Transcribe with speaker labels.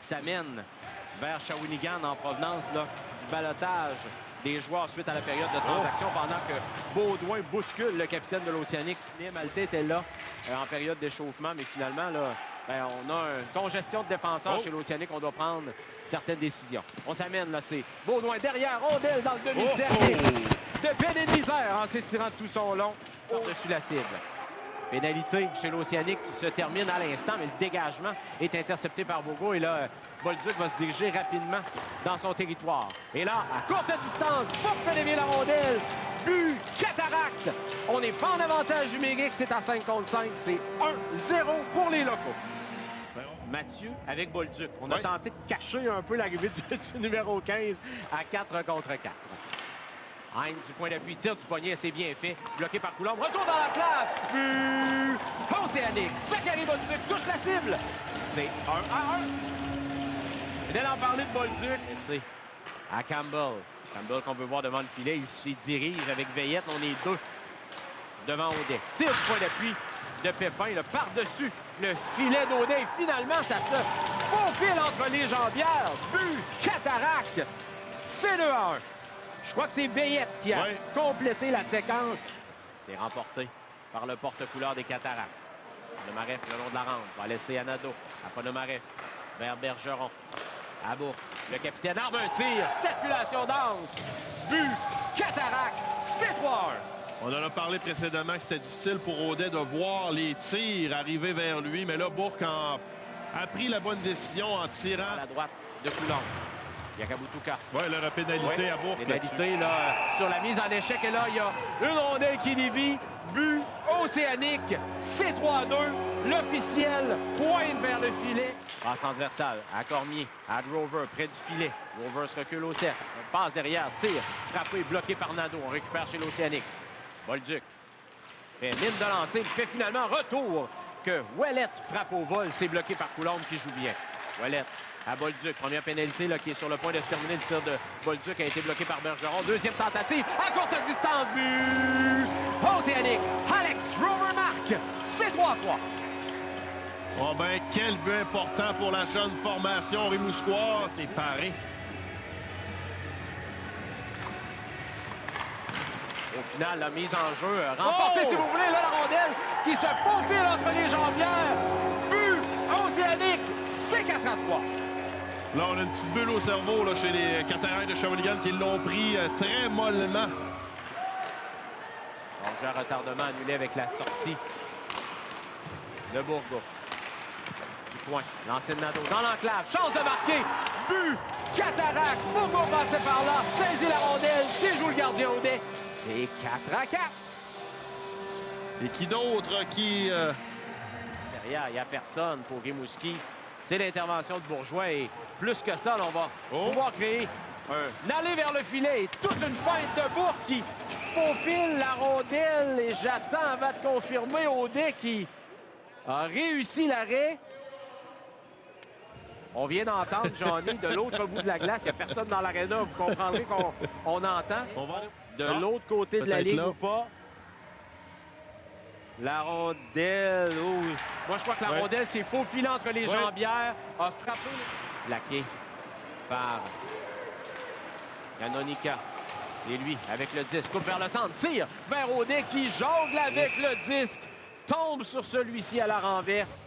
Speaker 1: s'amène vers Shawinigan en provenance là, du ballottage des joueurs suite à la période de transaction pendant que Baudouin bouscule le capitaine de l'Océanique. Malte était là en période d'échauffement, mais finalement, là, on a une congestion de défenseurs chez l'Océanique. On doit prendre certaines décisions. On s'amène, là, c'est Baudouin derrière, rondelle dans le demi-cercle de Pénélisère en s'étirant tout son long par-dessus la cible. Pénalité chez l'Océanique qui se termine à l'instant, mais le dégagement est intercepté par Bourgault. Et là, Bolduc va se diriger rapidement dans son territoire. Et là, à courte distance, pour prélever la rondelle, but, cataracte. On n'est pas en avantage numérique, c'est à 5 contre 5. C'est 1-0 pour les locaux. Mathieu avec Bolduc. On a tenté de cacher un peu l'arrivée du numéro 15 à 4 contre 4. Heinz du point d'appui, tire du poignet, c'est bien fait. Bloqué par Coulombe, retour dans la classe. But Océanique. Zachary Bolduc touche la cible. C'est 1-1. Je viens d'en parler de Bolduc. C'est à Campbell. Campbell qu'on peut voir devant le filet. Il se dirige avec Veillette. On est deux devant Audet. Tire du point d'appui de Pépin, le par-dessus le filet d'Audet. Et finalement, ça se faufile entre les jambières. But cataracte. C'est 2-1. Je crois que c'est Veillette qui a complété la séquence. C'est remporté par le porte-couleur des Cataractes. Ponomareff le long de la rampe va laisser Anado à Ponomareff vers Bergeron. À Bourg. Le capitaine arme un tir. Circulation d'angle. But Cataracte. C'est 3-1.
Speaker 2: On en a parlé précédemment que c'était difficile pour Audet de voir les tirs arriver vers lui. Mais là, Bourque a pris la bonne décision en tirant
Speaker 1: à la droite de Coulombe. Yakabutuka.
Speaker 2: Oui, il aura pénalité à Bourque.
Speaker 1: Pénalité là, sur la mise en échec. Et là, il y a une rondelle qui dévie. But Océanique. C'est 3-2. L'officiel pointe vers le filet. Passe transversale à Cormier, à Grover, près du filet. Grover se recule au cercle. Passe derrière, tire, frappé, bloqué par Nadeau. On récupère chez l'Océanique. Bolduc fait mine de lancer, fait finalement retour que Ouellette frappe au vol. C'est bloqué par Coulombe qui joue bien. Ouellette à Bolduc. Première pénalité là, qui est sur le point de se terminer. Le tir de Bolduc a été bloqué par Bergeron. Deuxième tentative à courte distance. But Océanique. Alex Grover marque. C'est 3-3.
Speaker 2: Oh ben, quel but important pour la jeune formation rimouskoise. C'est paré.
Speaker 1: Au final, la mise en jeu remportée, si vous voulez, là, la rondelle qui se faufile entre les jambières. But Océanique. C'est 4-3.
Speaker 2: Là, on a une petite bulle au cerveau là, chez les Cataractes de Shawinigan qui l'ont pris très mollement.
Speaker 1: Jeu à retardement annulé avec la sortie de Bourgault. Du point, lancé de Nadeau dans l'enclave. Chance de marquer. But Cataracte. Bourgault passé par là. Saisit la rondelle. Déjoue le gardien Audet. C'est 4-4.
Speaker 2: Et qui d'autre qui...
Speaker 1: Derrière, il n'y a personne pour Rimouski. C'est l'intervention de Bourgeois et plus que ça, là, on va pouvoir créer un aller vers le filet et toute une feinte de Bourg qui faufile la rondelle et j'attends avant de confirmer Audet qui a réussi l'arrêt. On vient d'entendre Johnny de l'autre bout de la glace. Il n'y a personne dans l'aréna. Vous comprendrez qu'on entend. De l'autre côté de la ligne ou pas. La rondelle, moi je crois que la rondelle s'est faufilée entre les jambières, a frappé, plaqué par Canonica. C'est lui avec le disque, coupe vers le centre, tire vers Audet qui jongle avec le disque, tombe sur celui-ci à la renverse.